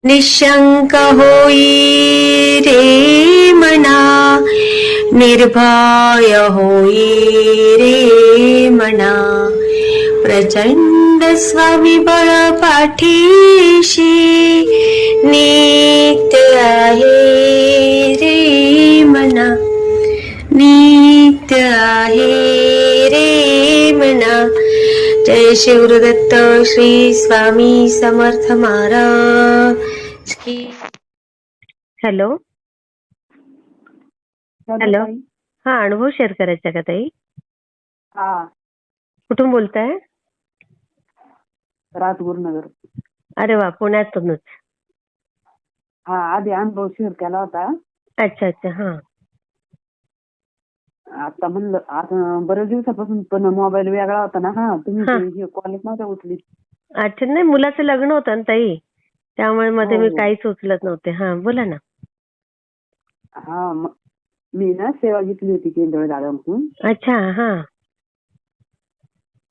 निशंक होई रे मना, निर्भय होई रे मना, प्रचंड स्वविबळ पाठीशी नित्य आहे रे मना, नित्य आहे रे मना. जय शिवदत्त श्री स्वामी समर्थ महाराज की. हॅलो हॅलो, हा अनुभव शेअर करायचा का ताई? हा, कुठून बोलताय? राजगुरुनगर. अरे वा, पुण्यातूनच. हा, आधी अनुभव शेअर केला होता. अच्छा अच्छा. हा, आता म्हणलं आता बऱ्याच दिवसापासून, पण मोबाईल वेगळा होता ना. हा, तुम्ही कॉलेज नव्हता उचली. अच्छा. नाही, मुलाचं लग्न होतं ना ताई, त्यामुळे मध्ये हो मी हो. काहीच उचलत नव्हते. हा, बोला ना. हा, मी ना सेवा घेतली होती केंद्र दादांकडून. अच्छा. हा,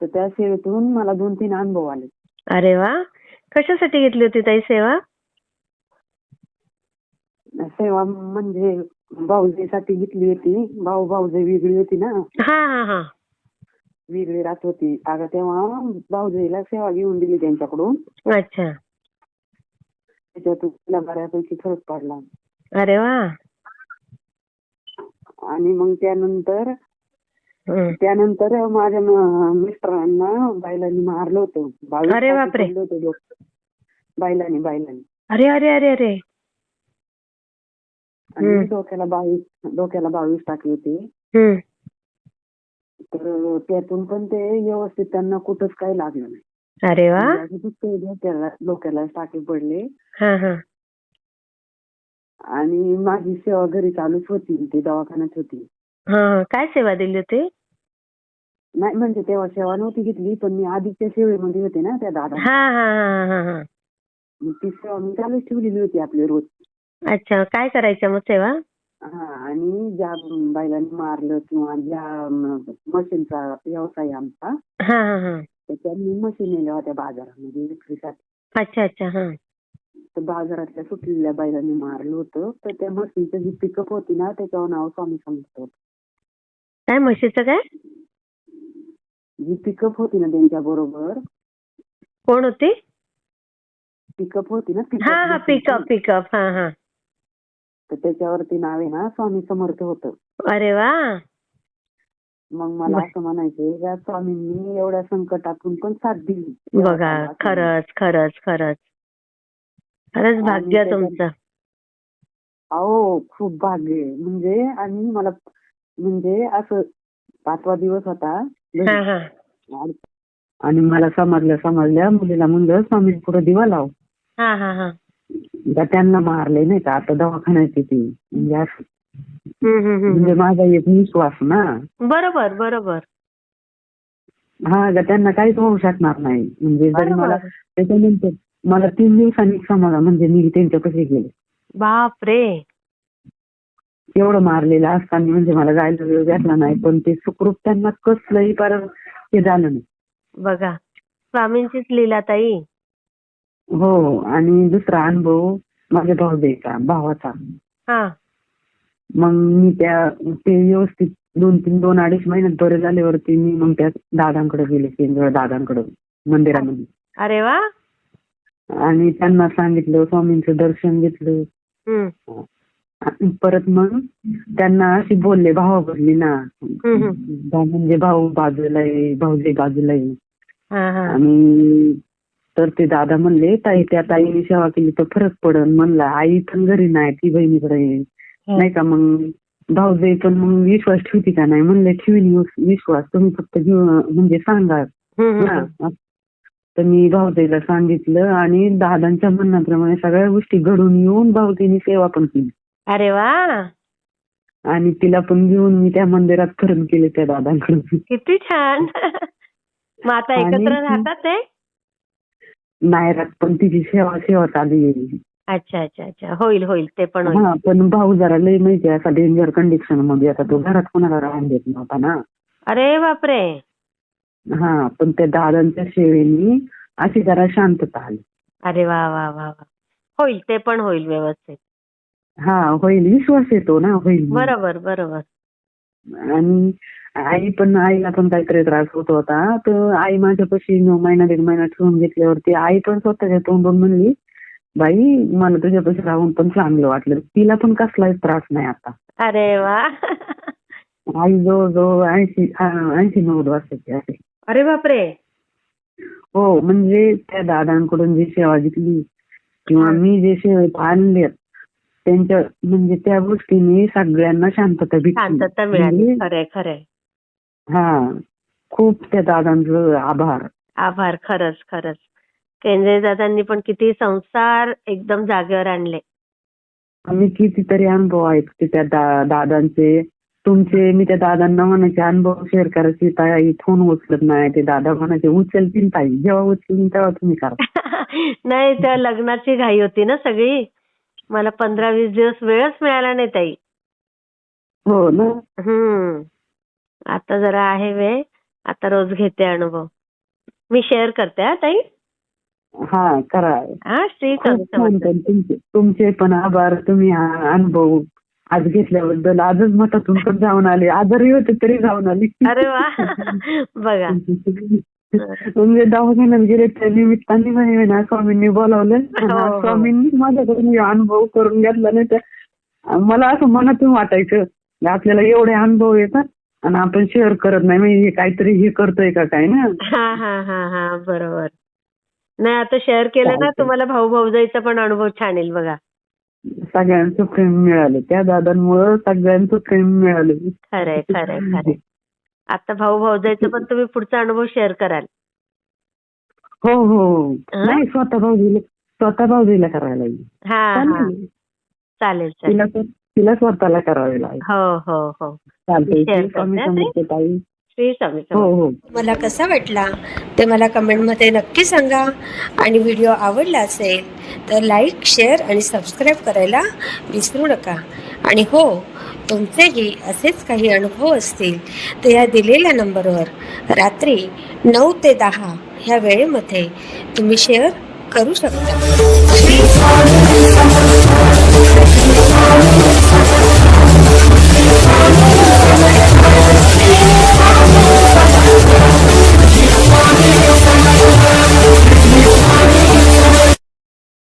तर त्या सेवेतून मला 2-3 अनुभव आले. अरे वा. कशासाठी घेतली होती ताई सेवा? सेवा म्हणजे भाऊजीसाठी घेतली होती. भाऊजी वेगळी होती ना, हा हा हा. वेगळी राहत होती. आता तेव्हा भाऊजीला सेवा घेऊन दिली त्यांच्याकडून. अच्छा. त्याच्यातून मला बऱ्यापैकी फरक पडला. अरे वा. आणि मग त्यानंतर माझ्या मिस्टरांना बैलांनी मारलं होतं. 22 अरे टाके बापरे. पडले होते बैलांनी. अरे अरे अरे अरे. आणि डोक्याला 22 टाके होते. हम्म. तर त्यातून पण ते व्यवस्थित त्यांना कुठंच काही लागलं नाही. अरे वा. म्हणजे असं फक्त डोक्याला टाके पडले. हा हा. आणि माझी सेवा घरी चालूच होती, ती दवाखान्यात होती. हा, काय सेवा दिली होती? नाही म्हणजे तेव्हा सेवा नव्हती घेतली, पण मी आधीच्या सेवेमध्ये होते ना त्या दादा. हा हा हा हा हा. ती सेवा मी चालूच ठेवलेली होती आपली रोज. अच्छा. काय करायचं मग सेवा? हा, आणि ज्या बैलांनी मारलं किंवा ज्या मशीनचा व्यवसाय आमचा, हा हा हा. त्याच्या मी मशीन नेल्या होत्या बाजारामध्ये विक्रीसाठी. अच्छा अच्छा. हा. तर बाजारातल्या सुटलेल्या बैलांनी मारलं होतं. तर त्या मशीनचं जी पिकअप होती ना, त्याच्यावर नाव स्वामी समर्थ होतं. काय म्हशीचं काय? जी पिकअप होती ना त्यांच्या बरोबर, कोण होती? पिकअप होती ना, हा हा. Pickup pickup. हा हा. तर त्याच्यावरती नाव आहे ना स्वामी समर्थ होतं. अरे वा. मग मला असं म्हणायचंय, या स्वामींनी एवढ्या संकटातून पण साथ दिली. बघा, खरंच खरंच खरंच खरंच भाग्य तुमचं. अहो, खूप भाग्य आहे. म्हणजे आणि मला म्हणजे असं 5वा दिवस होता हा हा. आणि मला समजल्या मुलीला म्हणलं स्वामी पुढे दिवा लाव. हा हा हा. त्यांना मारले नाही का, आता दवाखान्यात येते. म्हणजे असं म्हणजे माझा एक विश्वास ना. बरोबर बरोबर. हा, त्यांना काहीच होऊ शकणार नाही. म्हणजे जरी मला त्याच्यानंतर मला 3 दिवसांनी समजा, म्हणजे मी त्यांच्यापाशी गेले. बापरे. एवढं मारलेलं असताना म्हणजे मला जायला वेळ भेटला नाही, पण ते सुखरूप त्यांना कसलंही हे झालं नाही. बघा, स्वामींचीच लीला ताई. हो. आणि दुसरा अनुभव माझ्या भावाचा. हा. मग मी ते व्यवस्थित 2-2.5 महिन्यात बरे झाल्यावरती मी मग त्या दादांकडे गेले, केंद्र दादांकडे मंदिरामध्ये. अरे वा. आणि त्यांना सांगितलं, स्वामींचं दर्शन घेतलं. परत मग त्यांना अशी बोलले, भावाबद्दली ना, म्हणजे भाऊ बाजूला आहे, भाऊजी बाजूला आहे. आणि तर ते दादा म्हणले, त्या ताईने सेवा केली तर फरक पडल. म्हणला आई पण घरी नाही, ती बहिणीकडे येईल नाही का. मग भाऊजी पण मग विश्वास ठेवती का नाही? म्हणले ठेवीन विश्वास, तुम्ही फक्त म्हणजे सांगा. तर मी भाऊजीला सांगितलं आणि दादांच्या म्हणण्याप्रमाणे सगळ्या गोष्टी घडून येऊन भाऊजींनी सेवा पण केली. अरे वा. आणि तिला पण घेऊन मी त्या मंदिरात खरण केले त्या दादांकडून. किती छान. मग आता एकत्र राहतात ते? नाही राहत, पण तिची सेवा चालू आहे. अच्छा अच्छा अच्छा. होईल होईल, ते पण होईल. हा, पण भाऊ जरा लई माहिती असा डेंजर कंडिशन मध्ये, आता तो घरात कोणाला राहून देत नव्हता ना. अरे बापरे. हा, पण त्या दादांच्या सेवेनी अशी जरा शांतता आली. अरे वा वा वा वा. होईल, ते पण होईल व्यवस्थित. हा होईल, विश्वास येतो ना, होईल. बरोबर बरोबर. आणि आईला पण काहीतरी त्रास होत होता, तर आई माझ्यापाशी 9 महिना 1.5 महिना ठेवून घेतल्यावरती आई पण स्वतःच्या तोंडून म्हणली, बाई मला तुझ्यापाशी राहून पण चांगलं वाटलं. तिला पण कसलाच त्रास नाही आता. अरे वा. आई जवळजवळ 80-90 वर्षाची आहे. अरे बापरे. हो, म्हणजे त्या दादांकडून जी सेवा घेतली किंवा मी जे सेवा आणले त्यांच्या, म्हणजे त्या गोष्टीने सगळ्यांना शांतता शांतता मिळाली. भेटली. खरंय खरंय. हा, खूप त्या दादांचं आभार. आभार. खरंच खरंच. केंद्रे दादांनी पण किती संसार एकदम जागेवर आणले. आम्ही कितीतरी अनुभव आहेत की त्या दादांचे, तुमचे. मी त्या दादांना म्हणायचे अनुभव शेअर करायचे, ताई फोन उचलत नाही. ते दादा म्हणायचे उचलतील ताई, जेव्हा उचलतील तेव्हा तुम्ही करा. नाही, त्या लग्नाची घाई होती ना सगळी, मला 15-20 दिवस वेळच मिळाला नाही ताई. हो ना. आता जरा आहे वेळ, आता रोज घेते अनुभव. मी शेअर करते हा ताई. हा करा. हा, श्री खूप छान. तुमचे पण आभार. तुम्ही हा अनुभव आज घेतल्याबद्दल. आजच मठातून पण जाऊन आले, आजारी होते तरी जाऊन आले. अरे वा. बघा. म्हणजे दवाखान्यात गेले त्या निमित्ताने म्हणे स्वामींनी बोलावलं. स्वामींनी माझ्याकडून अनुभव करून घेतला. नाही तर मला असं मनातून वाटायचं आपल्याला एवढे अनुभव येतात आणि आपण शेअर करत नाही, म्हणजे काहीतरी हे करतोय का काय ना. हा बरोबर. नाही, आता शेअर केलं ना तुम्हाला भाऊ भाऊजाईचा पण अनुभव छान येईल बघा. सगळ्यांचं प्रेम मिळालं त्या दादांमुळे, सगळ्यांचं प्रेम मिळालं. खरंय खरंय खरंय. आता भाऊ भाऊजाईचा पण तुम्ही पुढचा अनुभव शेअर कराल. हो हो. नाही, स्वतः भाऊजीला करायला लागेल. चालेल चालेल. तिला स्वतःला करावे लागेल. हो हो हो. चालतंय. स्वामी समर्थ ताई. श्री स्वामी हो समर्थ. हो. मला कसा वाटला ते मला कमेंटमध्ये नक्की सांगा. आणि व्हिडिओ आवडला असेल तर लाईक, शेअर आणि सबस्क्राईब करायला विसरू नका. आणि हो, तुमचेही असेच काही अनुभव असतील तर या दिलेल्या नंबरवर रात्री 9 ते 10 ह्या वेळेमध्ये तुम्ही शेअर करू शकता.